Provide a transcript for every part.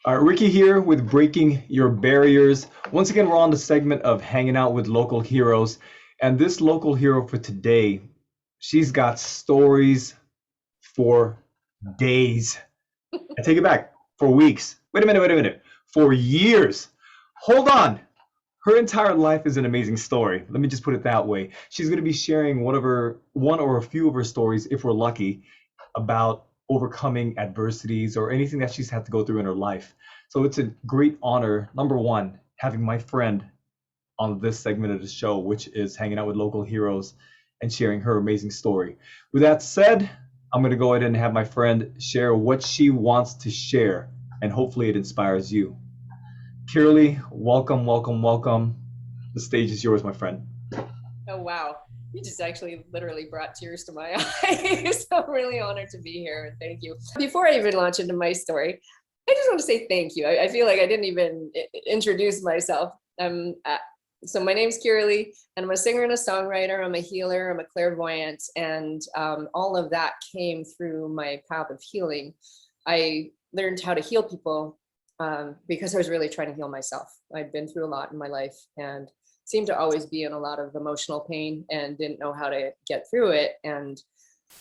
Ricky here with Breaking Your Barriers. Once again, we're on the segment of hanging out with local heroes. And this local hero for today, she's got stories for days. I take it back, for weeks. Wait a minute. For years. Hold on. Her entire life is an amazing story. Let me just put it that way. She's going to be sharing one or a few of her stories, if we're lucky, about overcoming adversities or anything that she's had to go through in her life. So it's a great honor, number one, having my friend on this segment of the show, which is hanging out with local heroes and sharing her amazing story. With that said, I'm going to go ahead and have my friend share what she wants to share, and hopefully it inspires you. Kirrily, welcome, welcome, welcome. The stage is yours, my friend. Oh, wow. You just actually literally brought tears to my eyes. I'm really honored to be here. And thank you. Before I even launch into my story, I just want to say thank you. I feel like I didn't even introduce myself. So my name's Kirrily, and I'm a singer and a songwriter. I'm a healer. I'm a clairvoyant. And all of that came through my path of healing. I learned how to heal people because I was really trying to heal myself. I'd been through a lot in my life and seemed to always be in a lot of emotional pain and didn't know how to get through it. And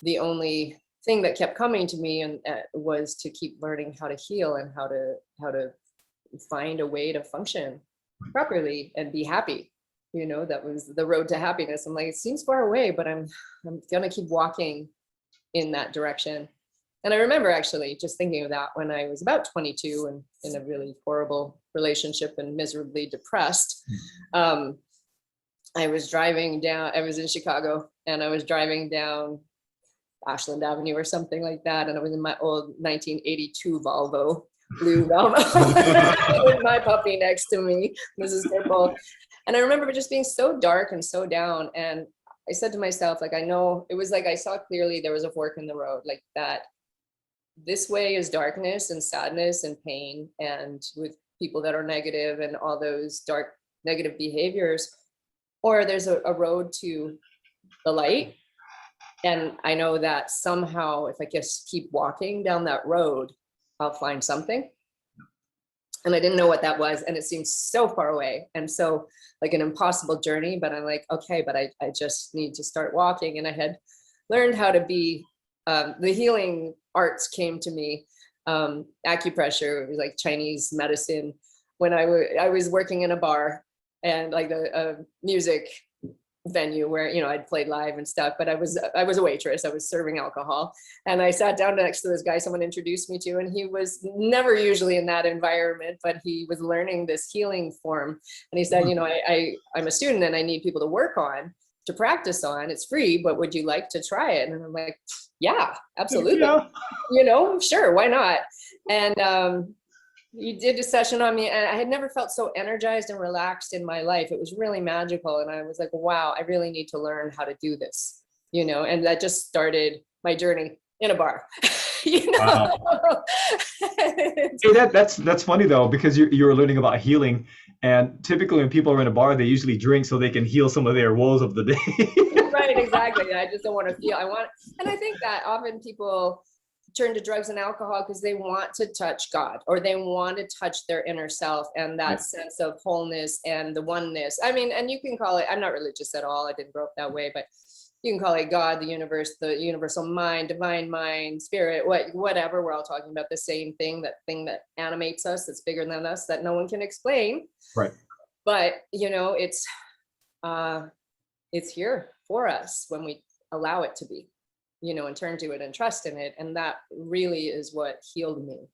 the only thing that kept coming to me and was to keep learning how to heal and how to find a way to function properly and be happy. You know, that was the road to happiness. I'm like, it seems far away, but I'm gonna keep walking in that direction. And I remember actually just thinking of that when I was about 22 and in a really horrible relationship and miserably depressed. I was driving down, I was in Chicago and I was driving down Ashland Avenue or something like that. And I was in my old 1982 Volvo, blue Volvo, with my puppy next to me, Mrs. Purple. And I remember just being so dark and so down. And I said to myself, like, I know, it was like I saw clearly there was a fork in the road, like that. This way is darkness and sadness and pain, and with people that are negative and all those dark negative behaviors, or there's a road to the light. And I know that somehow if I just keep walking down that road, I'll find something. And I didn't know what that was, and it seemed so far away and so like an impossible journey. But I'm like, okay, but I just need to start walking. And I had learned how to be the healing arts came to me, acupressure, it was like Chinese medicine, when I was working in a bar and like a music venue where, you know, I'd played live and stuff, but I was a waitress. I was serving alcohol, and I sat down next to this guy someone introduced me to, and he was never usually in that environment, but he was learning this healing form. And he said, you know, I'm a student and I need people to work on, to practice on. It's free, but would you like to try it? And I'm like, yeah, absolutely. Yeah. You know, sure, why not? And you did a session on me, and I had never felt so energized and relaxed in my life. It was really magical. And I was like, wow, I really need to learn how to do this, you know, and that just started my journey in a bar. You know? Wow. Hey, that's funny though, because you're learning about healing, and typically when people are in a bar, they usually drink so they can heal some of their woes of the day. Right, exactly. I just don't want to feel. And I think that often people turn to drugs and alcohol because they want to touch God, or they want to touch their inner self and that sense of wholeness and the oneness. I mean, and you can call it, I'm not religious at all, I didn't grow up that way, but you can call it God, the universe, the universal mind, divine mind, spirit, whatever. We're all talking about the same thing that animates us, that's bigger than us, that no one can explain. Right. But you know, it's here for us when we allow it to be, you know, and turn to it and trust in it. And that really is what healed me.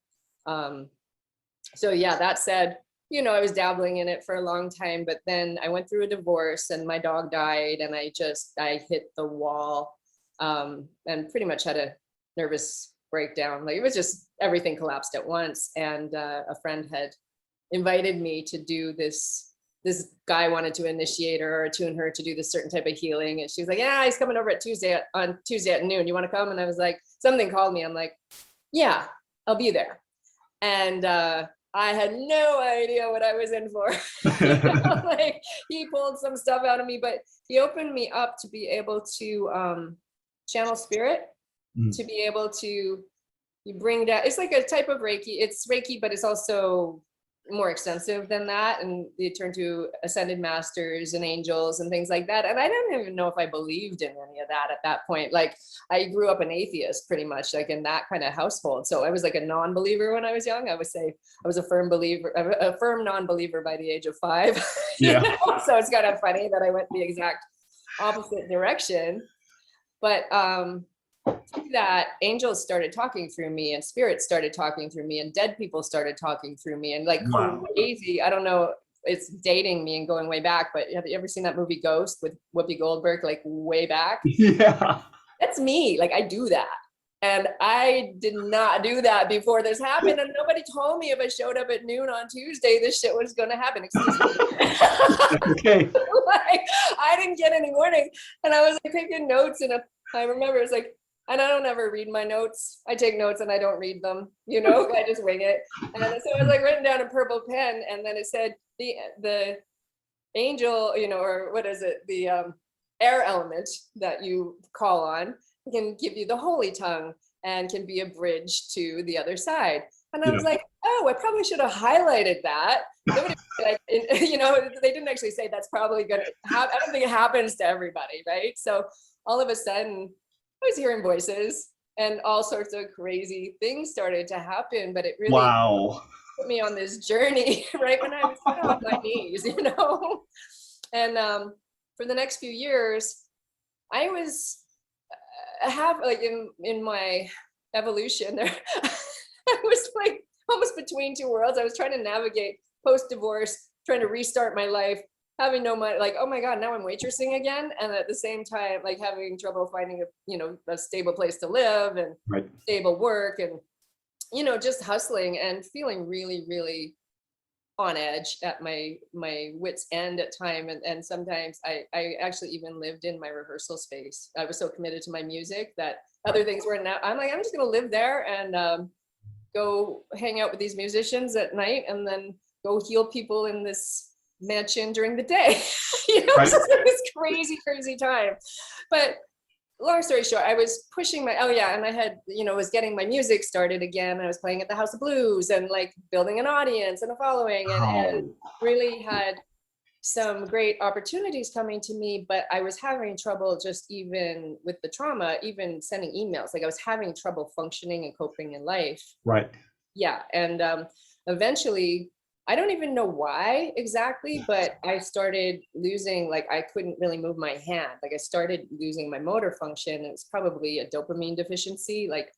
So yeah, that said, you know, I was dabbling in it for a long time, but then I went through a divorce and my dog died, and I hit the wall, and pretty much had a nervous breakdown. Like, it was just, everything collapsed at once. And a friend had invited me to do this guy wanted to initiate her or attune her to do this certain type of healing. And she was like, yeah, he's coming over on Tuesday at noon. You want to come? And I was like, something called me. I'm like, yeah, I'll be there. And I had no idea what I was in for. You know, like, he pulled some stuff out of me, but he opened me up to be able to channel spirit, to be able to you bring down, it's like a type of Reiki. It's Reiki, but it's also more extensive than that. And you turn to ascended masters and angels and things like that. And I didn't even know if I believed in any of that at that point. Like I grew up an atheist pretty much, like in that kind of household. So I was like a non-believer when I was young. I would say I was a firm believer, a firm non-believer by the age of 5. Yeah. So it's kind of funny that I went the exact opposite direction. But that angels started talking through me, and spirits started talking through me, and dead people started talking through me, and like Wow. crazy. I don't know, it's dating me and going way back, but have you ever seen that movie Ghost with Whoopi Goldberg, like way back? Yeah. That's me. Like I do that. And I did not do that before this happened. And nobody told me if I showed up at noon on Tuesday, this shit was going to happen. Excuse me. Okay. Like, I didn't get any warning. And I was like taking notes. And I remember it's like, and I don't ever read my notes. I take notes and I don't read them, you know, I just wing it. And so I was like written down in purple pen. And then it said the angel, you know, or what is it? The air element that you call on can give you the holy tongue and can be a bridge to the other side. And I was like, oh, I probably should have highlighted that. Nobody, like, you know, they didn't actually say that's probably going to happen. I don't think it happens to everybody, right? So all of a sudden, I was hearing voices and all sorts of crazy things started to happen, but it really put me on this journey right when I was kind of on my knees, you know? And for the next few years, I was like in my evolution there, I was like almost between two worlds. I was trying to navigate post-divorce, trying to restart my life, having no money, like, oh my God, now I'm waitressing again. And at the same time, like having trouble finding a stable place to live and stable work and, you know, just hustling and feeling really, really on edge at my wit's end at time. And sometimes I actually even lived in my rehearsal space. I was so committed to my music that other things were now, I'm like, I'm just gonna live there and go hang out with these musicians at night and then go heal people in this mansion during the day. You know, so this crazy time. But long story short, I was pushing and I had, you know, was getting my music started again. I was playing at the House of Blues and like building an audience and a following and really had some great opportunities coming to me, but I was having trouble just even with the trauma, even sending emails. Like I was having trouble functioning and coping in life. Right. Yeah. And eventually, I don't even know why exactly, but I started losing, like I couldn't really move my hand. Like I started losing my motor function. It was probably a dopamine deficiency, like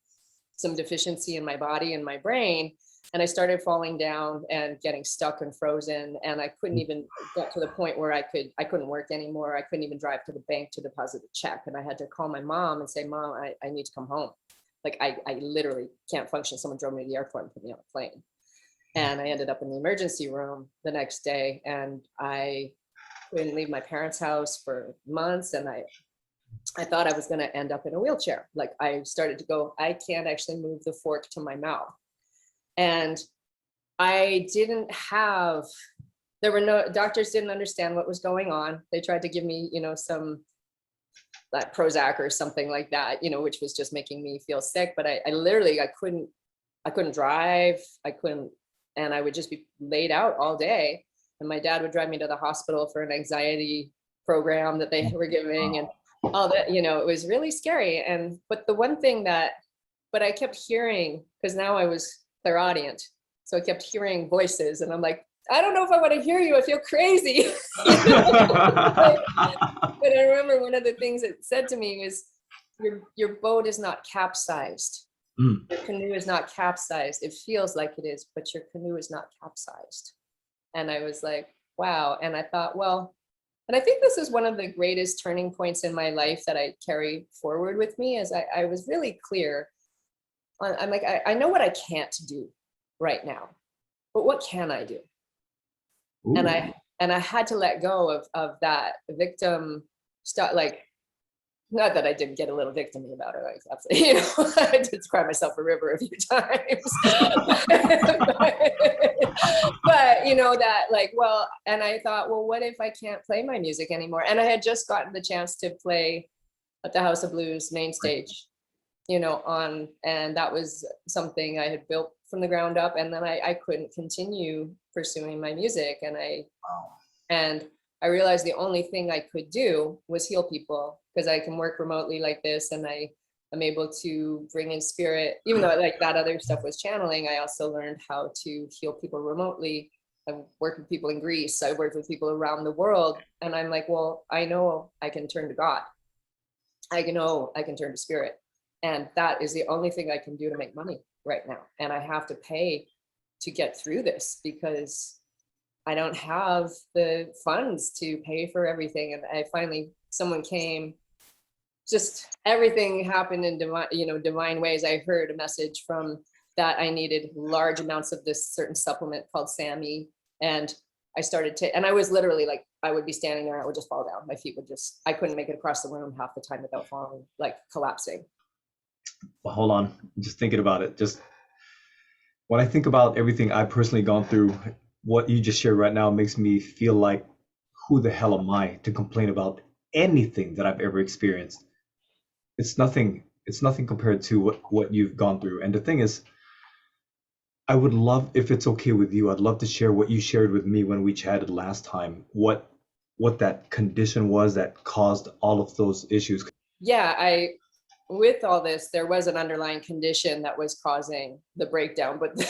some deficiency in my body and my brain. And I started falling down and getting stuck and frozen. And I couldn't even get to the point where I couldn't work anymore. I couldn't even drive to the bank to deposit a check. And I had to call my mom and say, Mom, I need to come home. Like I literally can't function. Someone drove me to the airport and put me on a plane. And I ended up in the emergency room the next day, and I couldn't leave my parents' house for months. And I thought I was going to end up in a wheelchair. Like I started to go, I can't actually move the fork to my mouth. And doctors didn't understand what was going on. They tried to give me, you know, some like Prozac or something like that, you know, which was just making me feel sick. But I literally, I couldn't drive. And I would just be laid out all day. And my dad would drive me to the hospital for an anxiety program that they were giving and all that, you know, it was really scary. But the one thing but I kept hearing, because now I was clairaudient. So I kept hearing voices and I'm like, I don't know if I want to hear you. I feel crazy. But I remember one of the things it said to me was, your boat is not capsized. Your canoe is not capsized. It feels like it is, but your canoe is not capsized. And I was like, wow. And I thought, well, and I think this is one of the greatest turning points in my life that I carry forward with me, is I was really clear. I'm like, I know what I can't do right now, but what can I do? Ooh. And I had to let go of that victim stuff, like, not that I didn't get a little victim-y about it, like, absolutely, you know, I did cry myself a river a few times. But you know, that like, well, and I thought, well, what if I can't play my music anymore? And I had just gotten the chance to play at the House of Blues main stage. and that was something I had built from the ground up. And then I couldn't continue pursuing my music. And I realized the only thing I could do was heal people, because I can work remotely like this, and I'm able to bring in spirit, even though like that other stuff was channeling. I also learned how to heal people remotely. I worked with people in Greece. I worked with people around the world. And I'm like, well, I know I can turn to God. I know I can turn to spirit. And that is the only thing I can do to make money right now. And I have to pay to get through this, because I don't have the funds to pay for everything. And someone came, just everything happened in divine ways. I heard a message from that I needed large amounts of this certain supplement called SAMI. And I started to, and I was literally like, I would be standing there and I would just fall down. My feet would I couldn't make it across the room half the time without falling, like collapsing. Well, hold on, just thinking about it. Just when I think about everything I've personally gone through, what you just shared right now makes me feel like, who the hell am I to complain about anything that I've ever experienced? It's nothing compared to what you've gone through. And the thing is, I would love, if it's okay with you, I'd love to share what you shared with me when we chatted last time, what that condition was that caused all of those issues. Yeah, with all this, there was an underlying condition that was causing the breakdown, but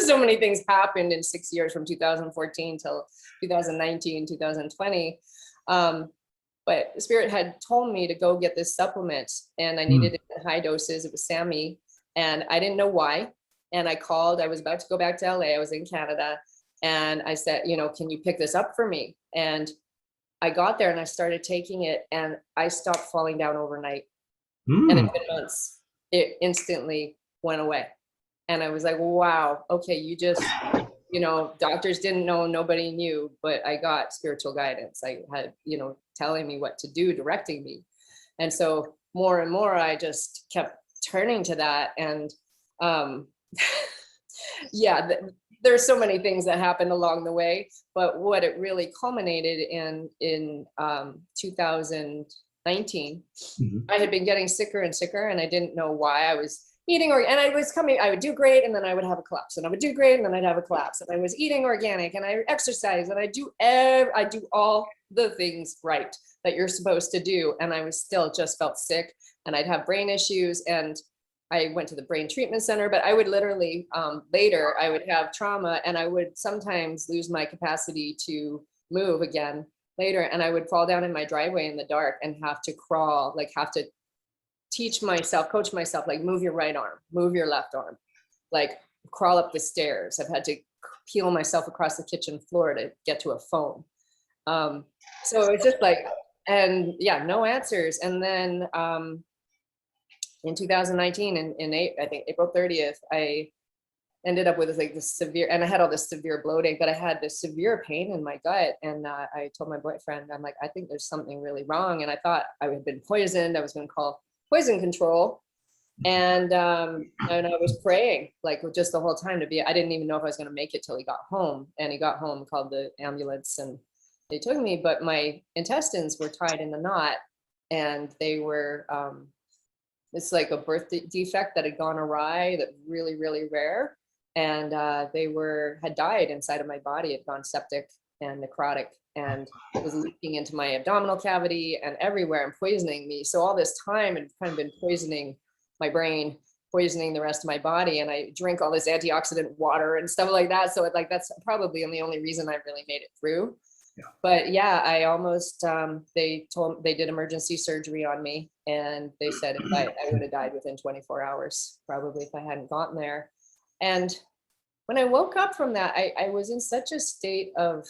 so many things happened in 6 years, from 2014 till 2019, 2020. But Spirit had told me to go get this supplement, and I needed it in high doses. It was SAMI, and I didn't know why. And I called, I was about to go back to LA, I was in Canada, and I said, can you pick this up for me? And I got there and I started taking it, and I stopped falling down overnight. And in months, it instantly went away. And I was like, wow, okay, you just, doctors didn't know, nobody knew, but I got spiritual guidance. I had, telling me what to do, directing me. And so more and more, I just kept turning to that. And yeah, there's so many things that happened along the way, but what it really culminated in 2019, I had been getting sicker and sicker, and I didn't know why. I was eating and I would do great, and then I would have a collapse, and I would do great, and then I'd have a collapse. And I was eating organic, and I exercise, and I do all the things right that you're supposed to do, and I was still just felt sick, and I'd have brain issues. And I went to the brain treatment center, but I would literally later I would have trauma, and I would sometimes lose my capacity to move again later, and I would fall down in my driveway in the dark and have to crawl, like have to coach myself, like move your right arm, move your left arm, like crawl up the stairs. I've had to peel myself across the kitchen floor to get to a phone. So it's just like, and yeah, no answers. And then in 2019, I think April 30th, I ended up with this severe, and I had all this severe bloating, but I had this severe pain in my gut. And I told my boyfriend, I'm like, I think there's something really wrong. And I thought I had been poisoned. I was going to call poison control. And I was praying like just the whole time I didn't even know if I was going to make it till he got home. And he got home, called the ambulance, and they took me, but my intestines were tied in a knot, and they were, it's like a birth defect that had gone awry, that really, really rare. And they had died inside of my body, had gone septic and necrotic, and it was leaking into my abdominal cavity and everywhere and poisoning me. So all this time had kind of been poisoning my brain, poisoning the rest of my body. And I drink all this antioxidant water and stuff like that. So that's probably the only reason I really made it through. Yeah. But yeah, I almost, they did emergency surgery on me, and they said I would have died within 24 hours, probably, if I hadn't gotten there. And when I woke up from that, I was in such a state of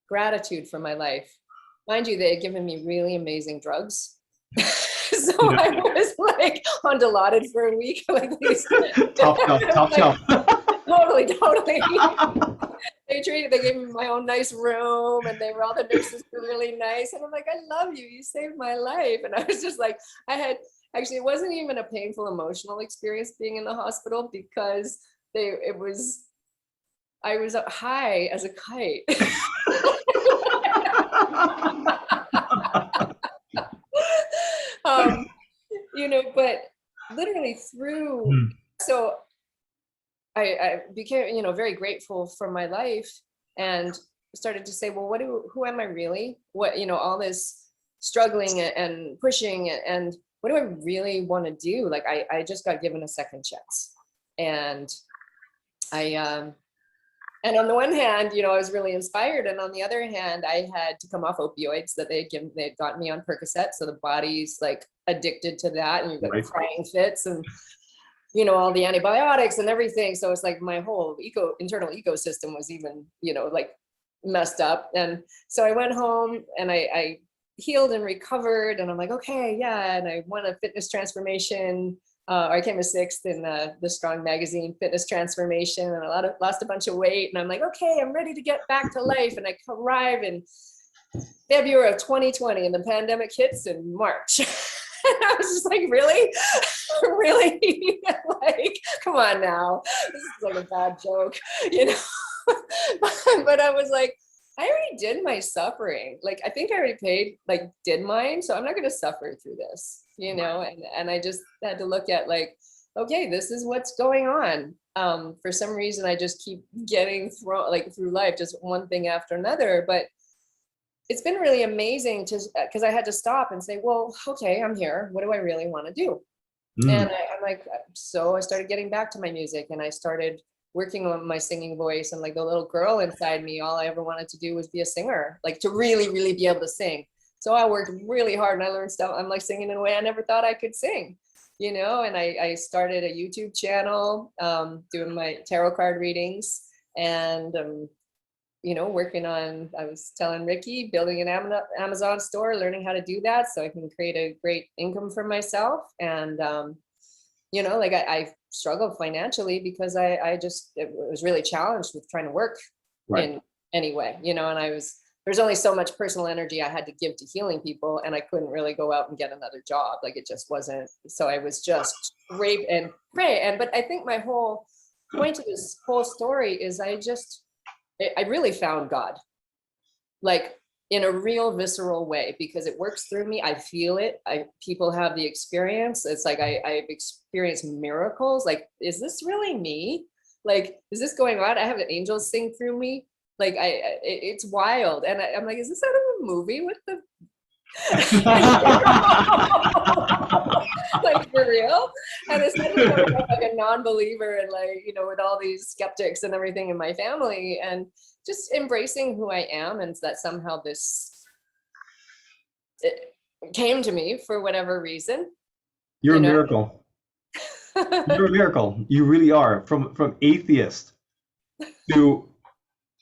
gratitude for my life. Mind you, they had given me really amazing drugs. So yeah. I was like on Dilaudid for a week. Like top shelf. Totally. They gave me my own nice room, and all the nurses were really nice. And I'm like, I love you. You saved my life. And I was just like, it wasn't even a painful emotional experience being in the hospital, because I was up high as a kite. But literally through, Mm. so I became, very grateful for my life, and started to say, well, who am I really? What, all this struggling and pushing, and what do I really want to do? Like, I just got given a second chance. And and on the one hand, I was really inspired. And on the other hand, I had to come off opioids that they'd gotten me on Percocet. So the body's like addicted to that, and you've got Right. crying fits and, all the antibiotics and everything. So it's like my whole internal ecosystem was even, like messed up. And so I went home and I healed and recovered, and I'm like, okay, yeah. And I won a fitness transformation. I came a sixth in the Strong Magazine fitness transformation, and lost a bunch of weight. And I'm like, okay, I'm ready to get back to life. And I arrive in February of 2020, and the pandemic hits in March. And I was just like, really? Really? Like, come on now. This is like a bad joke, But I was like, I already did my suffering. Like, I think I already did mine. So I'm not going to suffer through this, and I just had to look at like, okay, this is what's going on. For some reason, I just keep getting through life, just one thing after another. But it's been really amazing because I had to stop and say, well, okay, I'm here. What do I really want to do? And I'm like, so I started getting back to my music, and I started working on my singing voice. And like the little girl inside me, all I ever wanted to do was be a singer, like to really, really be able to sing. So I worked really hard, and I learned stuff. I'm like singing in a way I never thought I could sing, and I started a YouTube channel, doing my tarot card readings, and, working on, I was telling Ricky, building an Amazon store, learning how to do that so I can create a great income for myself. And, I struggled financially because I was really challenged with trying to work in any way, and there's only so much personal energy I had to give to healing people, and I couldn't really go out and get another job. Like, it just wasn't. So I was just rape and pray. But I think my whole point of this whole story is I really found God, like in a real visceral way, because it works through me. I feel it. People have the experience. It's like I've experienced miracles. Like, is this really me? Like, is this going on? I have angels sing through me. Like, it's wild. And I'm like, is this out of a movie with the like, for real? And it's not like a non-believer, and like, with all these skeptics and everything in my family, and just embracing who I am, and that somehow it came to me for whatever reason. You're a miracle. You're a miracle. You really are. From atheist to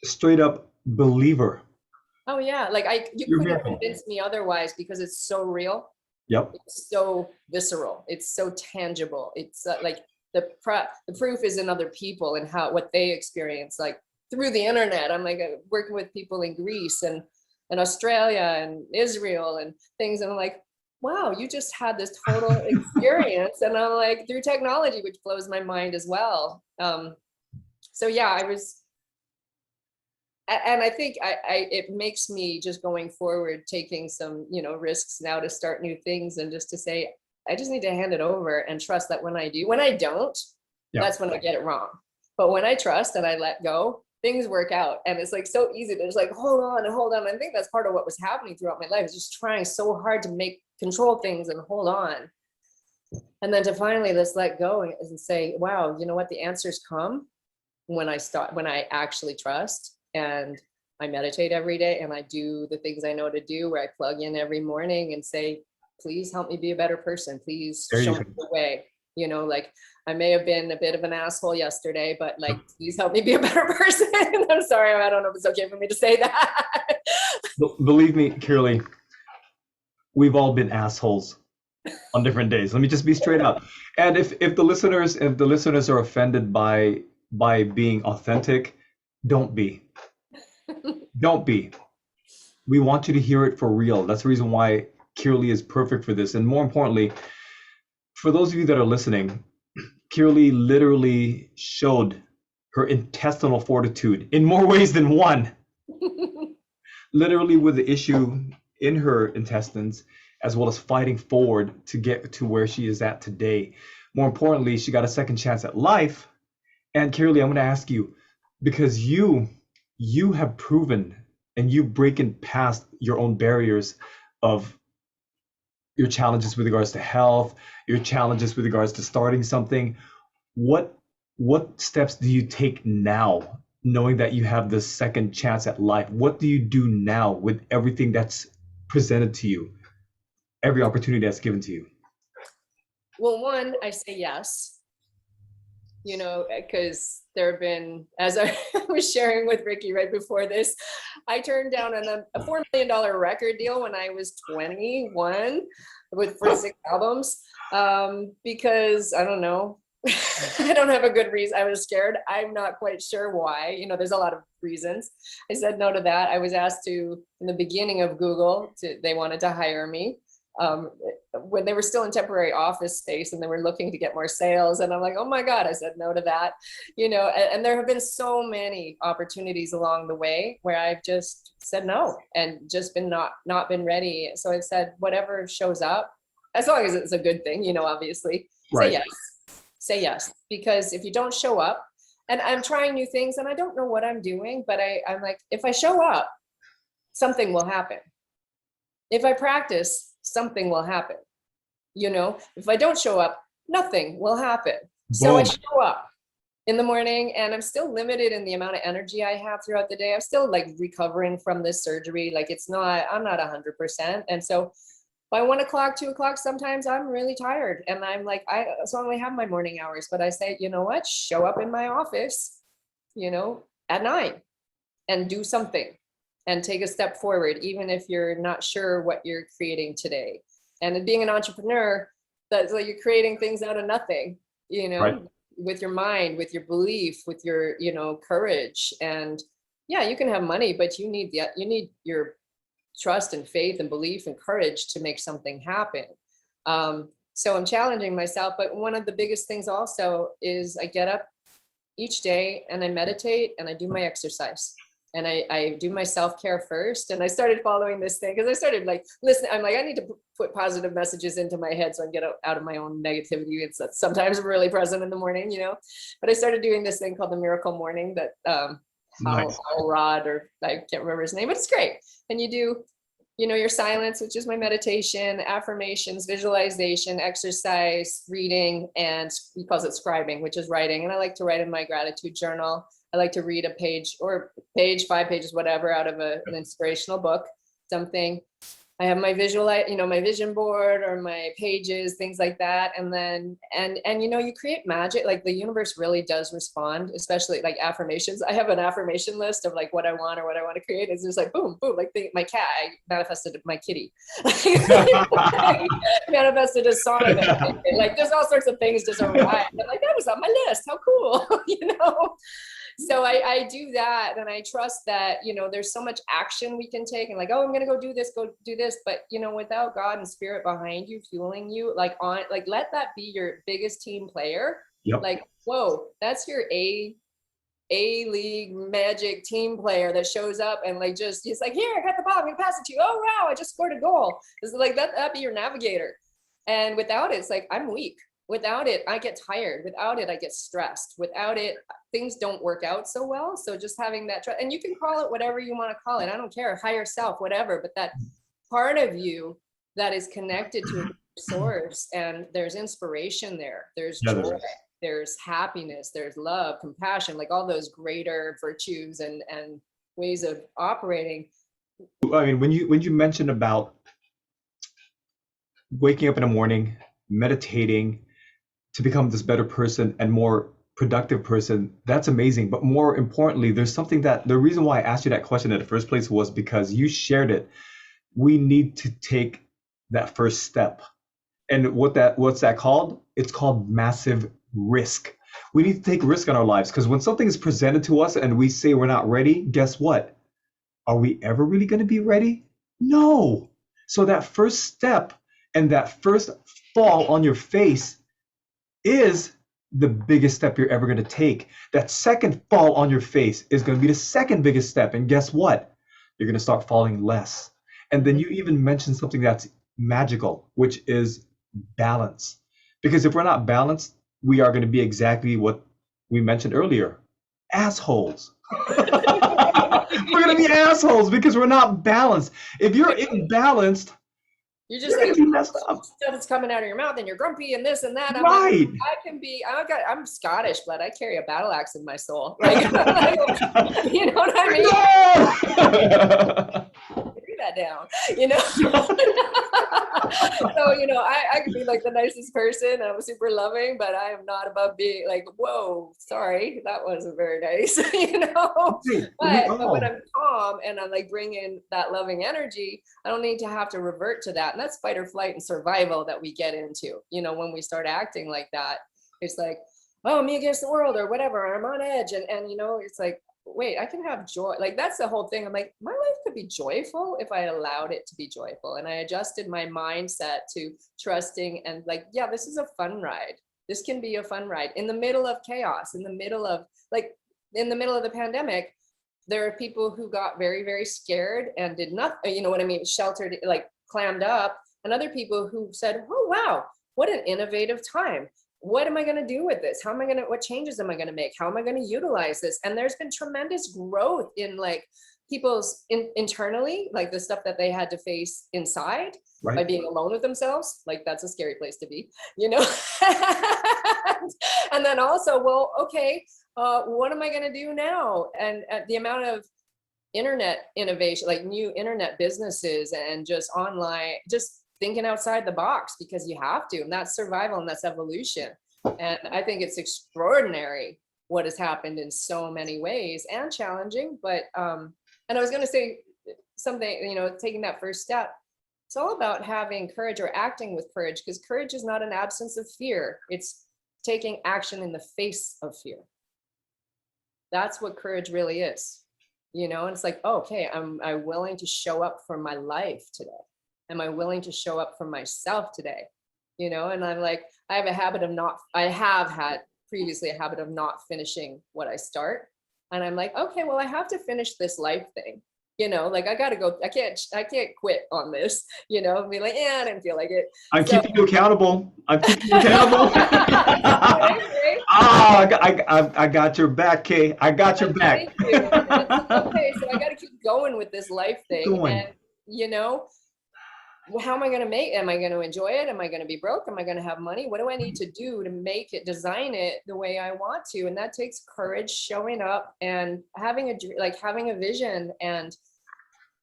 straight up believer. Oh yeah, like you couldn't convince me otherwise, because it's so real. Yep. It's so visceral. It's so tangible. It's like the proof is in other people and what they experience, like through the internet. I'm like working with people in Greece and Australia and Israel and things, and I'm like, wow, you just had this total experience. And I'm like, through technology, which blows my mind as well. So yeah, I was. And I think it makes me, just going forward, taking some, risks now to start new things, and just to say, I just need to hand it over and trust that when I don't, that's when I get it wrong. But when I trust and I let go, things work out. And it's like so easy to just like, hold on. I think that's part of what was happening throughout my life, is just trying so hard to control things and hold on. And then to finally just let go and say, wow, you know what? The answers come when I actually trust. And I meditate every day, and I do the things I know to do, where I plug in every morning and say, please help me be a better person. Please show me the way. Like, I may have been a bit of an asshole yesterday, but like, please help me be a better person. I'm sorry. I don't know if it's okay for me to say that. Believe me, Kirrily, we've all been assholes on different days. Let me just be straight up. And if the listeners are offended by being authentic, don't be. Don't be. We want you to hear it for real. That's the reason why Kirrily is perfect for this. And more importantly, for those of you that are listening, Kirrily literally showed her intestinal fortitude in more ways than one. Literally with the issue in her intestines, as well as fighting forward to get to where she is at today. More importantly, she got a second chance at life. And Kirrily, I'm going to ask you, because you have proven and you breaking past your own barriers of your challenges with regards to health, your challenges with regards to starting something. What what steps do you take now, knowing that you have the second chance at life? What do you do now with everything that's presented to you, every opportunity that's given to you? Well, one, I say yes, because there have been, as I was sharing with Ricky right before this, I turned down a $4 million record deal when I was 21 for 6 albums, because I don't know. I don't have a good reason. I was scared. I'm not quite sure why. There's a lot of reasons. I said no to that. I was asked to, in the beginning of Google, they wanted to hire me, um, when they were still in temporary office space and they were looking to get more sales. And I'm like, oh my God, I said no to that. And there have been so many opportunities along the way where I've just said no and just been not been ready. So I've said, whatever shows up, as long as it's a good thing, obviously, say Right. yes. Say yes, because if you don't show up, and I'm trying new things and I don't know what I'm doing, but I'm like, if I show up, something will happen. If I practice, something will happen. If I don't show up, nothing will happen. So I Boom. show up in the morning, and I'm still limited in the amount of energy I have throughout the day. I'm still like recovering from this surgery. Like I'm not 100%. And so by 1 o'clock, 2 o'clock, sometimes I'm really tired. And I'm like, so I only have my morning hours, but I say, you know what, show up in my office, at 9 and do something and take a step forward, even if you're not sure what you're creating today. And being an entrepreneur, that's like you're creating things out of nothing, Right. with your mind, with your belief, with your, courage. And yeah, you can have money, but you need your trust and faith and belief and courage to make something happen. So I'm challenging myself. But one of the biggest things also is I get up each day and I meditate and I do my exercise. And I do my self-care first. And I started following this thing because I started like listening. I'm like, I need to put positive messages into my head so I can get out of my own negativity. It's sometimes really present in the morning, But I started doing this thing called the Miracle Morning that Nice. Hal Rod, or I can't remember his name, but it's great. And you do, your silence, which is my meditation, affirmations, visualization, exercise, reading, and he calls it scribing, which is writing. And I like to write in my gratitude journal. I like to read a page, 5 pages, whatever, out of an inspirational book, something. I have my my vision board or my pages, things like that. And then, you create magic. Like the universe really does respond, especially like affirmations. I have an affirmation list of like what I want or what I want to create. It's just like, boom, boom, like my cat, I manifested my kitty. I manifested a song that like there's all sorts of things just arrive. I'm like, that was on my list. How cool, So I do that, and I trust that, there's so much action we can take, and like, oh, I'm going to go do this. But, without God and spirit behind you, fueling you, let that be your biggest team player. Yep. Like, whoa, that's your A-League magic team player that shows up and like, it's like, here, I got the ball, I'm going to pass it to you. Oh, wow, I just scored a goal. It's like, that'd be your navigator. And without it, it's like, I'm weak. Without it, I get tired. Without it, I get stressed. Without it, things don't work out so well. So just having that trust, and you can call it whatever you want to call it. I don't care, higher self, whatever, but that part of you that is connected to a source, and there's inspiration there. There's joy, there's happiness, there's love, compassion, like all those greater virtues and ways of operating. I mean, when you mentioned about waking up in the morning, meditating to become this better person and more productive person, that's amazing. But more importantly, there's something that the reason why I asked you that question in the first place was because you shared it. We need to take that first step. And what's that called? It's called massive risk. We need to take risk in our lives, because when something is presented to us and we say we're not ready, guess what? Are we ever really going to be ready? No. So that first step and that first fall on your face is the biggest step you're ever going to take. That second fall on your face is going to be the second biggest step. And guess what? You're going to start falling less. And then you even mentioned something that's magical, which is balance. Because if we're not balanced, we are going to be exactly what we mentioned earlier, assholes. We're going to be assholes because we're not balanced. If you're imbalanced, You're just you're like going to be messed up. stuff that's coming out of your mouth and you're grumpy and this and that. I'm like, Right. I'm Scottish, but I carry a battle axe in my soul. Like, you know what I mean? Bring that down, you know? So, you know, I can be like the nicest person. I'm super loving, but I am not above being like, whoa, sorry, that wasn't very nice, you know? But when I'm calm and I'm like bringing that loving energy, I don't need to have to revert to that. And that's fight or flight and survival that we get into, you know, when we start acting like that. It's like, oh, me against the world or whatever, I'm on edge. And you know, it's like, wait, I can have joy. Like, that's the whole thing. I'm like, my life could be joyful if I allowed it to be joyful. And I adjusted my mindset to trusting and like, yeah, this is a fun ride. This can be a fun ride in the middle of chaos, in the middle of the pandemic. There are people who got very, very scared and did not, you know what I mean, sheltered, like clammed up, and other people who said, oh, wow, what an innovative time. What am I going to do with this? What changes am I going to make? How am I going to utilize this? And there's been tremendous growth in like people's internally, like the stuff that they had to face inside by being alone with themselves. Like, that's a scary place to be, you know? And then also, well, okay, what am I going to do now? And the amount of internet innovation, like new internet businesses and just online, just thinking outside the box because you have to, and that's survival and that's evolution. And I think it's extraordinary what has happened in so many ways and challenging. But and I was going to say something, you know, taking that first step, it's all about having courage or acting with courage, because courage is not an absence of fear. It's taking action in the face of fear. That's what courage really is, you know. And it's like, oh, okay, am I willing to show up for my life today? Am I willing to show up for myself today? You know, and I'm like, I have had previously a habit of not finishing what I start. And I'm like, okay, well, I have to finish this life thing. You know, like I gotta go, I can't quit on this, you know, and be like, yeah, I didn't feel like it. I'm keeping you accountable. I'm keeping you accountable. I got your back, Kay. I got your back. Thank you. Okay, so I gotta keep going with this life thing. And you know, how am I going to make it? Am I going to enjoy it? Am I going to be broke? Am I going to have money? What do I need to do to make it, design it the way I want to? And that takes courage, showing up and having a vision and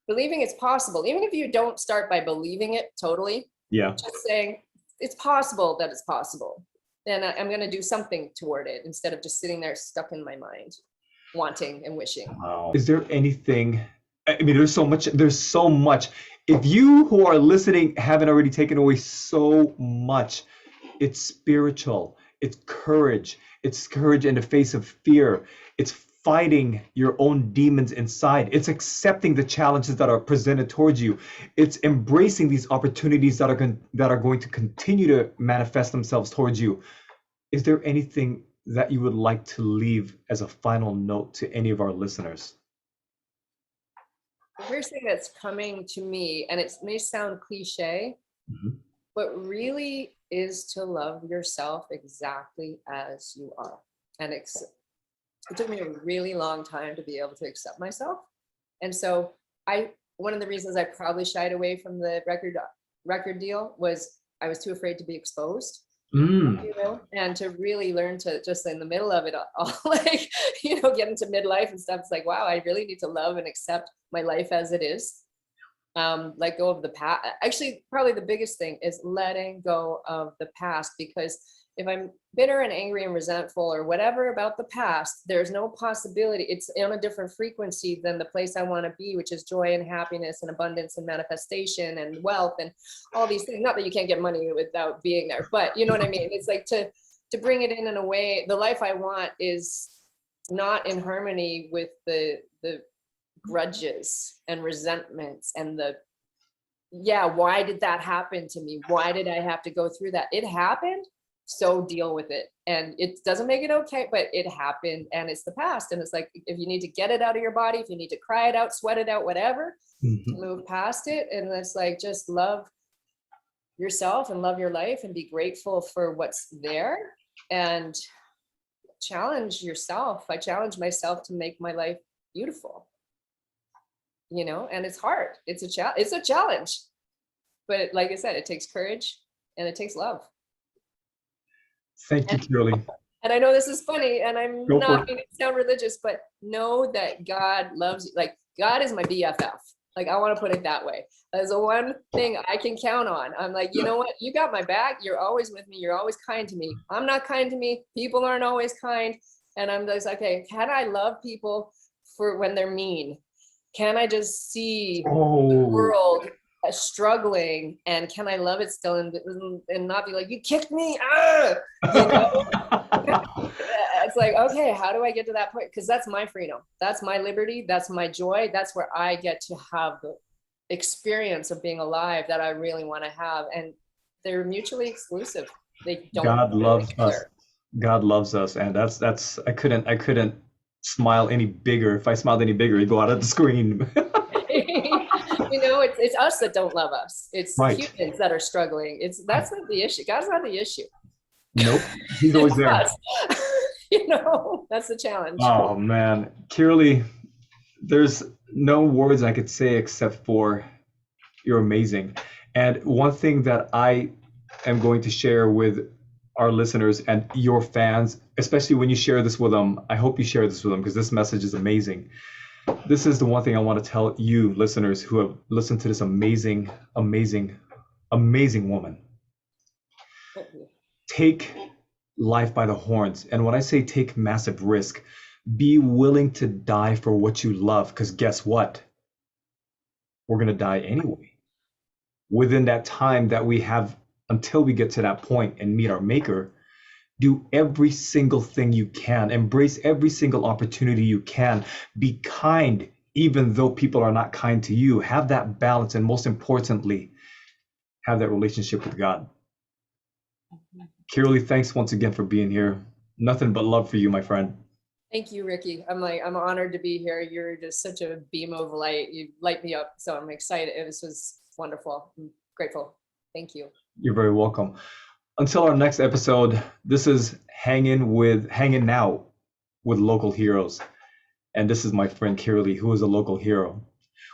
believing it's possible. Even if you don't start by believing it totally, just saying it's possible that it's possible. Then I'm going to do something toward it instead of just sitting there stuck in my mind, wanting and wishing. Wow. Is there anything, I mean, there's so much. If you who are listening haven't already taken away so much, it's spiritual, it's courage in the face of fear, it's fighting your own demons inside, it's accepting the challenges that are presented towards you, it's embracing these opportunities that are going to continue to manifest themselves towards you. Is there anything that you would like to leave as a final note to any of our listeners? The first thing that's coming to me, and it may sound cliche, but really is to love yourself exactly as you are. And it took me a really long time to be able to accept myself. And so one of the reasons I probably shied away from the record deal was I was too afraid to be exposed. You know, and to really learn to just in the middle of it all, like, you know, get into midlife and stuff. It's like, wow, I really need to love and accept my life as it is. Let go of the past. Actually, probably the biggest thing is letting go of the past, because if I'm bitter and angry and resentful or whatever about the past, there's no possibility. It's on a different frequency than the place I want to be, which is joy and happiness and abundance and manifestation and wealth and all these things. Not that you can't get money without being there, but you know what I mean? It's like to bring it in a way, the life I want is not in harmony with the grudges and resentments and why did that happen to me? Why did I have to go through that? It happened. So deal with it. And it doesn't make it okay, but it happened and it's the past. And it's like, if you need to get it out of your body, if you need to cry it out, sweat it out, whatever, move past it. And it's like, just love yourself and love your life and be grateful for what's there and challenge yourself. I challenge myself to make my life beautiful, you know, and it's hard. It's a challenge, but like I said, it takes courage and it takes love. Thank you, Kirrily. And I know this is funny, and I'm Go for not it. going to sound religious, but know that God loves you. Like, God is my BFF. Like, I want to put it that way. That's the one thing I can count on. I'm like, you know what? You got my back. You're always with me. You're always kind to me. I'm not kind to me. People aren't always kind. And I'm just like, okay, can I love people for when they're mean? Can I just see the world struggling, and can I love it still and not be like, you kicked me, you know? It's like, okay, how do I get to that point? Because that's my freedom, that's my liberty, that's my joy, that's where I get to have the experience of being alive that I really want to have, and they're mutually exclusive. They don't. God loves us. God loves us, and that's I couldn't smile any bigger. If I smiled any bigger, it'd go out of the screen. You know, it's us that don't love us. It's right. Humans that are struggling. That's not the issue. God's not the issue. Nope, he's always there. You know, that's the challenge. Oh man, Kirrily, there's no words I could say except for you're amazing. And one thing that I am going to share with our listeners and your fans, especially when you share this with them, I hope you share this with them because this message is amazing. This is the one thing I want to tell you listeners who have listened to this amazing, amazing, amazing woman. Take life by the horns. And when I say take massive risk, be willing to die for what you love, because guess what? We're going to die anyway. Within that time that we have until we get to that point and meet our maker, do every single thing you can. Embrace every single opportunity you can. Be kind, even though people are not kind to you. Have that balance, and most importantly, have that relationship with God. Kirrily, thanks once again for being here. Nothing but love for you, my friend. Thank you, Ricky. I'm honored to be here. You're just such a beam of light. You light me up, so I'm excited. This was wonderful. I'm grateful. Thank you. You're very welcome. Until our next episode, this is Hanging Now with Local Heroes. And this is my friend Kirrily, who is a local hero.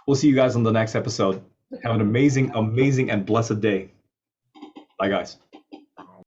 We'll see you guys on the next episode. Have an amazing, amazing, and blessed day. Bye, guys.